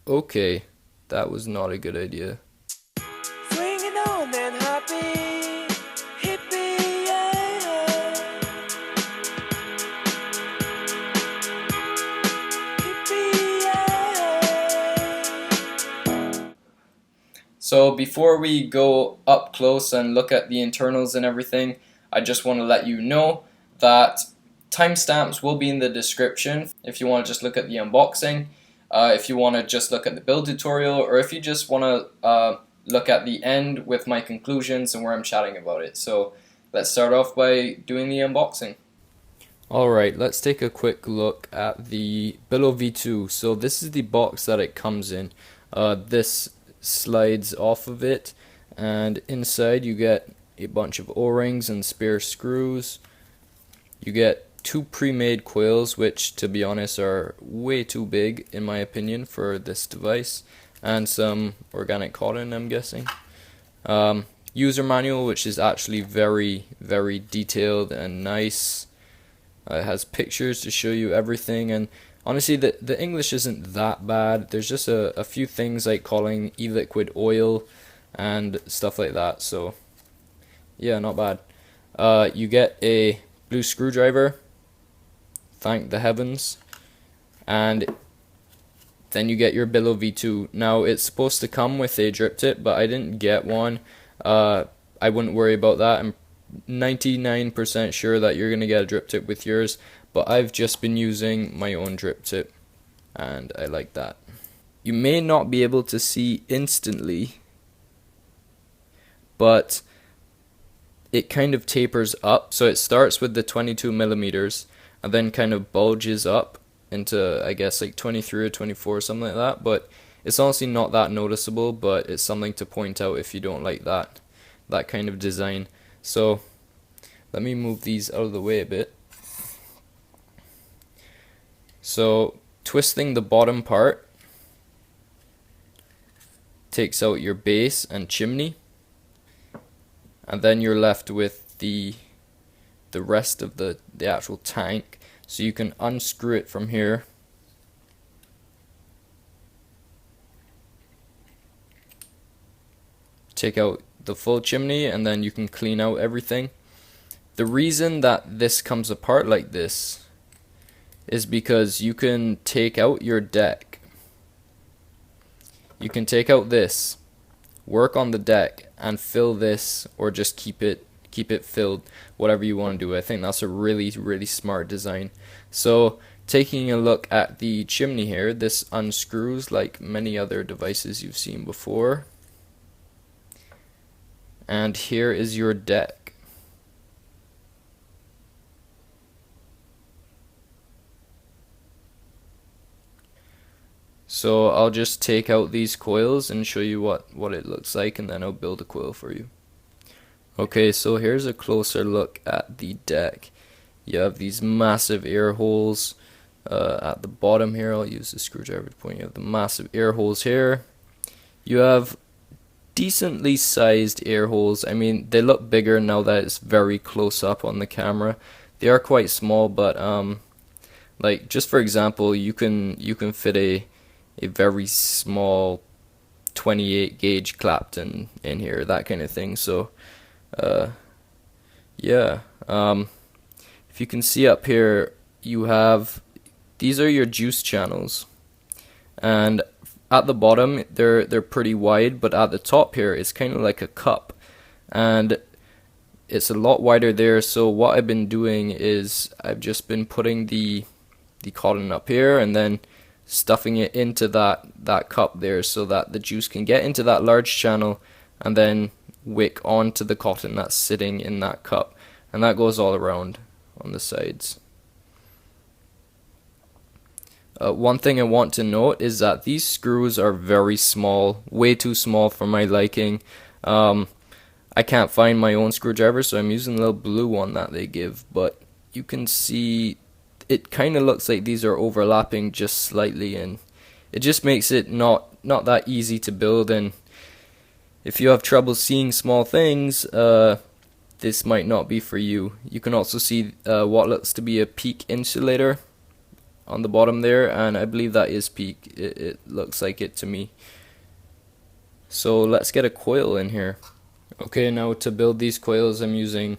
Okay, that was not a good idea. Swinging on and happy, hippie, yeah. Hippie, yeah. So before we go up close and look at the internals and everything, I just want to let you know that timestamps will be in the description if you want to just look at the unboxing, if you want to just look at the build tutorial, or if you just want to look at the end with my conclusions and where I'm chatting about it. So let's start off by doing the unboxing. Alright, let's take a quick look at the Billow V2. So this is the box that it comes in. This slides off of it, and inside you get a bunch of O-rings and spare screws. You get two pre-made coils, which to be honest are way too big in my opinion for this device, and some organic cotton, I'm guessing. User manual, which is actually very detailed and nice. It has pictures to show you everything, and honestly the English isn't that bad. There's just a few things like calling e-liquid oil and stuff like that, so yeah, not bad. You get a blue screwdriver, thank the heavens, and then you get your Billow V2. Now it's supposed to come with a drip tip, but I didn't get one. I wouldn't worry about that. I'm 99% sure that you're gonna get a drip tip with yours, but I've just been using my own drip tip and I like that. You may not be able to see instantly, but it kind of tapers up. So it starts with the 22 millimeters and then kind of bulges up into, I guess, like 23 or 24, something like that. But it's honestly not that noticeable, but it's something to point out if you don't like that kind of design. So let me move these out of the way a bit. So twisting the bottom part takes out your base and chimney, and then you're left with the rest of the actual tank. So you can unscrew it from here, take out the full chimney, and then you can clean out everything. The reason that this comes apart like this is because you can take out your deck. You can take out this, work on the deck, and fill this, or just keep it filled, whatever you want to do. I think that's a really smart design. So taking a look at the chimney here, this unscrews like many other devices you've seen before. And here is your deck. So I'll just take out these coils and show you what it looks like, and then I'll build a coil for you. Okay, so here's a closer look at the deck. You have these massive air holes at the bottom here. I'll use the screwdriver to point. You have the massive air holes here. You have decently sized air holes. I mean, they look bigger now that it's very close up on the camera. They are quite small, but like just for example, you can fit a very small 28 gauge Clapton in here, that kind of thing. So yeah, if you can see up here, you have, these are your juice channels, and at the bottom they're pretty wide, but at the top here it's kind of like a cup, and it's a lot wider there. So what I've been doing is I've just been putting the cotton up here and then stuffing it into that cup there, so that the juice can get into that large channel and then wick onto the cotton that's sitting in that cup, and that goes all around on the sides. One thing I want to note is that these screws are very small, way too small for my liking. I can't find my own screwdriver, so I'm using the little blue one that they give, but you can see it kind of looks like these are overlapping just slightly, and it just makes it not that easy to build. And if you have trouble seeing small things, this might not be for you. You can also see what looks to be a peak insulator on the bottom there, and I believe that is peak. It looks like it to me. So let's get a coil in here. Okay, now to build these coils, I'm using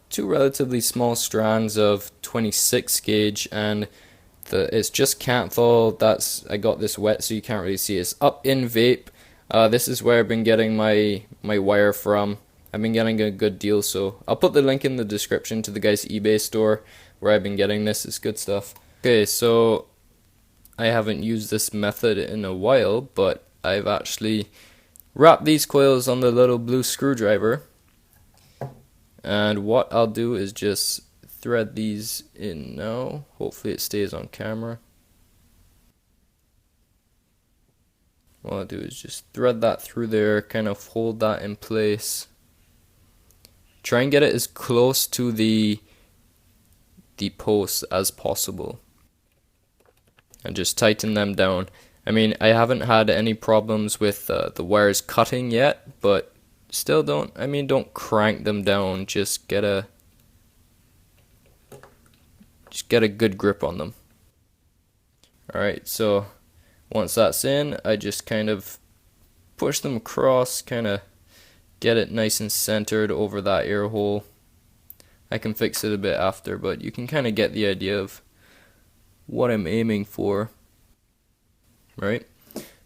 two relatively small strands of 26 gauge, and it's just Canthal. I got this wet so you can't really see it. It's up in vape. This is where I've been getting my wire from. I've been getting a good deal, so I'll put the link in the description to the guy's eBay store where I've been getting this. It's good stuff. Okay, so I haven't used this method in a while, but I've actually wrapped these coils on the little blue screwdriver, and what I'll do is just thread these in now. Hopefully it stays on camera. What I'll do is just thread that through there, kind of hold that in place. Try and get it as close to the post as possible, and just tighten them down. I mean, I haven't had any problems with the wires cutting yet, but still don't crank them down. Just get a good grip on them. Alright, so once that's in, I just kind of push them across, kind of get it nice and centered over that air hole. I can fix it a bit after, but you can kind of get the idea of what I'm aiming for. Right?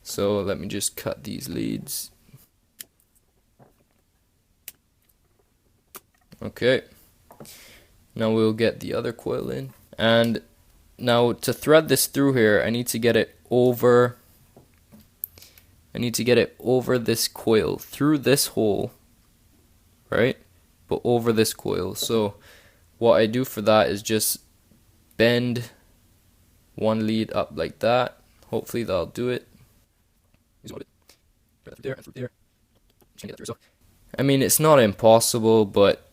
So let me just cut these leads. Okay. Now we'll get the other coil in. And now to thread this through here, I need to get it over this coil, through this hole, right? But over this coil. So what I do for that is just bend one lead up like that. Hopefully that'll do it. I mean, it's not impossible, but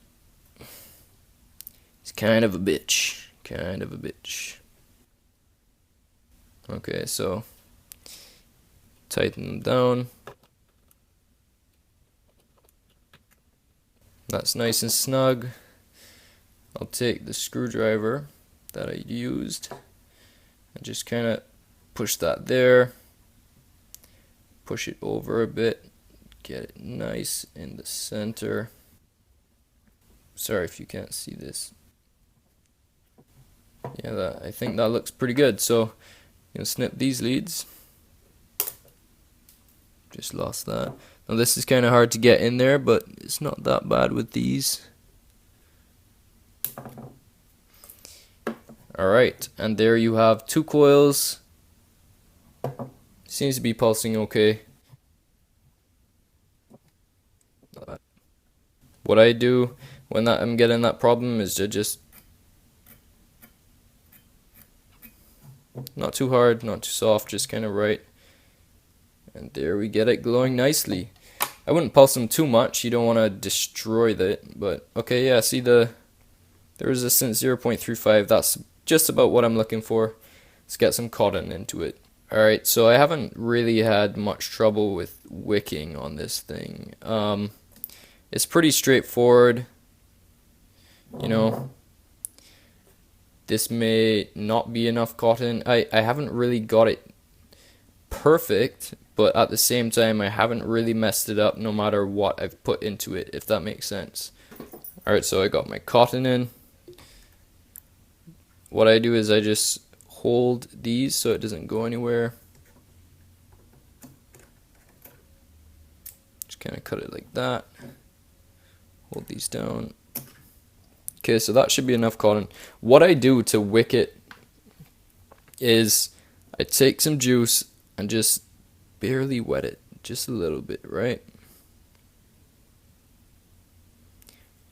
it's kind of a bitch. Okay, so tighten them down. That's nice and snug. I'll take the screwdriver that I used and just kind of push that there. Push it over a bit. Get it nice in the center. Sorry if you can't see this. Yeah, I think that looks pretty good. So you'll snip these leads. Just lost that. Now this is kind of hard to get in there, but it's not that bad with these. Alright, and there you have two coils. Seems to be pulsing okay. Not bad. What I do when I'm getting that problem is to just not too hard, not too soft, just kind of right. And there we get it glowing nicely. I wouldn't pulse them too much, you don't want to destroy that, but okay, yeah, see the resistance 0.35, that's just about what I'm looking for. Let's get some cotton into it. Alright, so I haven't really had much trouble with wicking on this thing. It's pretty straightforward. You know, this may not be enough cotton. I haven't really got it perfect, but at the same time I haven't really messed it up no matter what I've put into it, if that makes sense. Alright, so I got my cotton in. What I do is I just hold these so it doesn't go anywhere. Just kind of cut it like that. Hold these down. Okay, so that should be enough cotton. What I do to wick it is I take some juice and just barely wet it, just a little bit, right?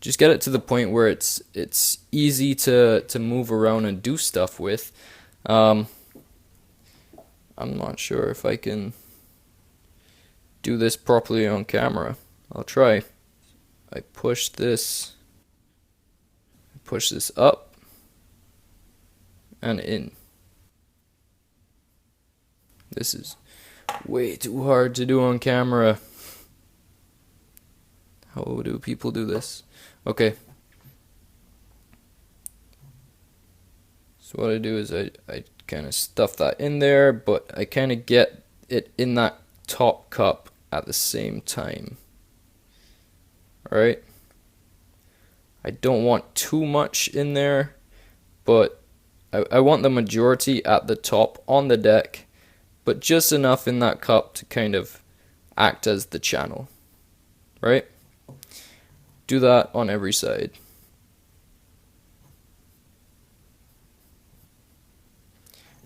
Just get it to the point where it's easy to move around and do stuff with. I'm not sure if I can do this properly on camera. I'll try. I push this up and in. This is way too hard to do on camera. How do people do this? Okay. So So what I do is I kind of stuff that in there, but I kind of get it in that top cup at the same time. Alright? I don't want too much in there, but I want the majority at the top on the deck, but just enough in that cup to kind of act as the channel. Right? Do that on every side.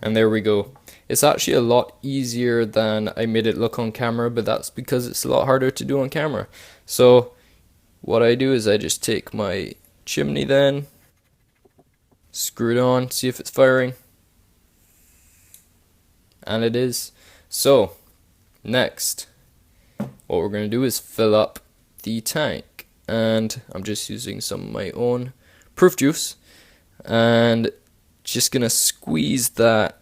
And there we go. It's actually a lot easier than I made it look on camera, but that's because it's a lot harder to do on camera. So what I do is I just take my chimney then, screw it on, see if it's firing. And it is. So next, what we're going to do is fill up the tank. And I'm just using some of my own proof juice. And just going to squeeze that.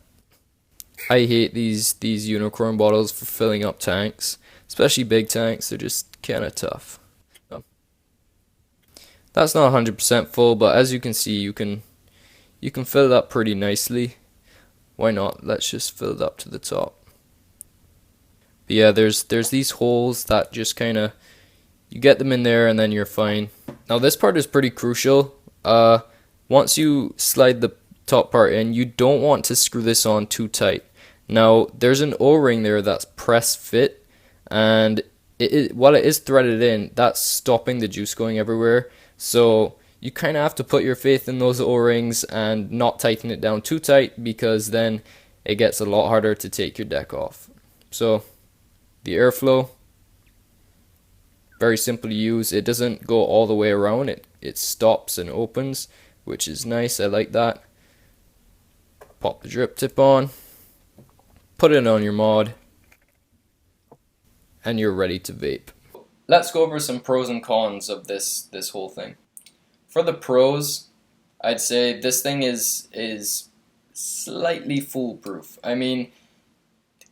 I hate these unicorn bottles for filling up tanks, especially big tanks. They're just kind of tough. That's not 100% full, but as you can see, you can fill it up pretty nicely. Why not? Let's just fill it up to the top. But yeah, there's these holes that just kind of, you get them in there and then you're fine. Now this part is pretty crucial. Once you slide the top part in, you don't want to screw this on too tight. Now there's an O-ring there that's press fit, and while it is threaded in, that's stopping the juice going everywhere. So you kind of have to put your faith in those O-rings and not tighten it down too tight, because then it gets a lot harder to take your deck off. So the airflow, very simple to use. It doesn't go all the way around. It stops and opens, which is nice. I like that. Pop the drip tip on, put it on your mod, and you're ready to vape. Let's go over some pros and cons of this whole thing. For the pros, I'd say this thing is slightly foolproof. I mean,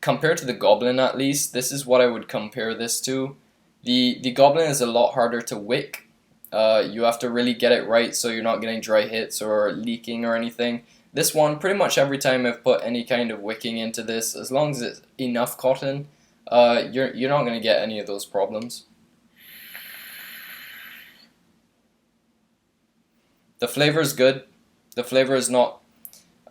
compared to the Goblin at least, this is what I would compare this to. The Goblin is a lot harder to wick. You have to really get it right so you're not getting dry hits or leaking or anything. This one, pretty much every time I've put any kind of wicking into this, as long as it's enough cotton, you're not going to get any of those problems. The flavor is good. The flavor is not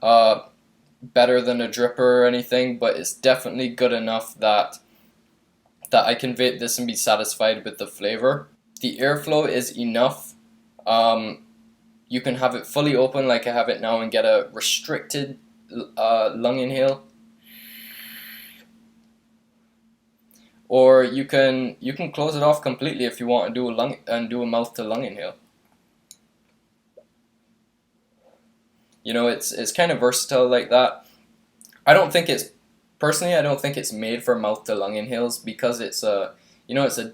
better than a dripper or anything, but it's definitely good enough that I can vape this and be satisfied with the flavor. The airflow is enough. You can have it fully open like I have it now and get a restricted lung inhale. Or you can close it off completely if you want and do a mouth to lung inhale. You know, it's kind of versatile like that. Personally, I don't think it's made for mouth to lung inhales, because it's a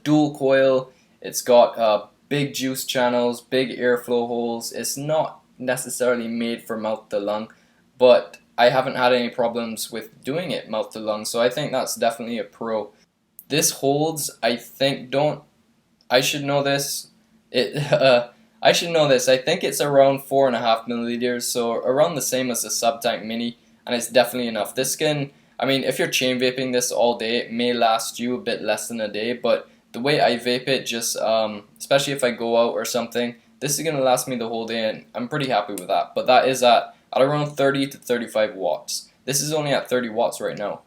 dual coil. It's got big juice channels, big airflow holes. It's not necessarily made for mouth to lung, but I haven't had any problems with doing it mouth to lung, so I think that's definitely a pro. This holds, I think, I should know this. I should know this. I think it's around 4.5 milliliters, so around the same as the Subtank Mini, and it's definitely enough. This can, I mean, if you're chain vaping this all day, it may last you a bit less than a day, but the way I vape it, just especially if I go out or something, this is going to last me the whole day, and I'm pretty happy with that. But that is at around 30 to 35 watts. This is only at 30 watts right now.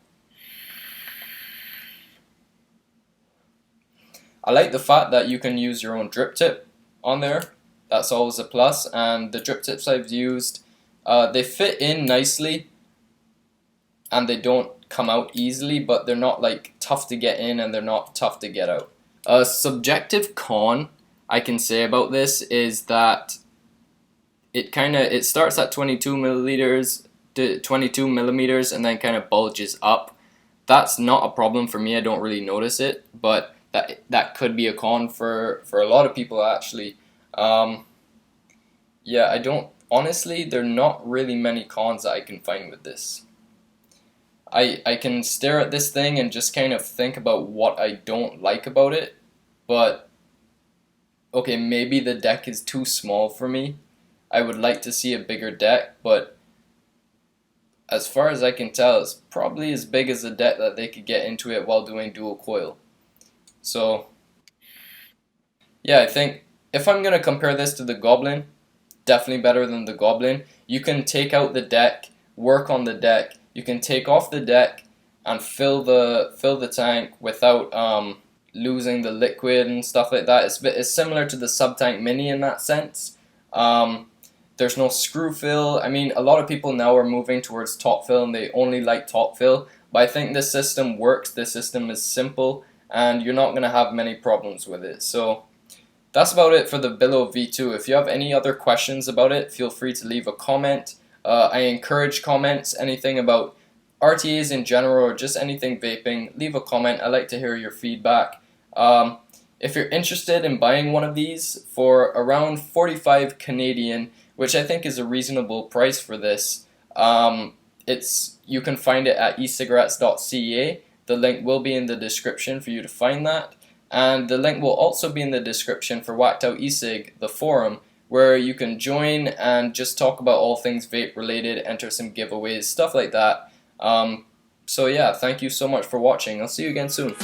I like the fact that you can use your own drip tip on there. That's always a plus. And the drip tips I've used, they fit in nicely and they don't come out easily, but they're not like tough to get in and they're not tough to get out. A subjective con I can say about this is that it starts at 22 milliliters to 22 millimeters and then kind of bulges up. That's not a problem for me. I don't really notice it, but that could be a con for a lot of people actually. Yeah, I don't, honestly, there are not really many cons that I can find with this. I can stare at this thing and just kind of think about what I don't like about it, but okay, maybe the deck is too small for me. I would like to see a bigger deck, but as far as I can tell, it's probably as big as the debt that they could get into it while doing dual coil. So yeah, I think if I'm gonna compare this to the Goblin, definitely better than the Goblin. You can take out the deck, work on the deck. You can take off the deck and fill the tank without losing the liquid and stuff like that. It's similar to the Subtank Mini in that sense. Um, there's no screw fill. I mean, a lot of people now are moving towards top fill and they only like top fill. But I think this system works. This system is simple and you're not gonna have many problems with it. So that's about it for the Billow V2. If you have any other questions about it, feel free to leave a comment. I encourage comments, anything about RTAs in general or just anything vaping, leave a comment. I like to hear your feedback. If you're interested in buying one of these for around 45 Canadian, which I think is a reasonable price for this, you can find it at ecigarettes.ca. The link will be in the description for you to find that. And the link will also be in the description for Whacked Out eSig, the forum, where you can join and just talk about all things vape related, enter some giveaways, stuff like that. So yeah, thank you so much for watching. I'll see you again soon.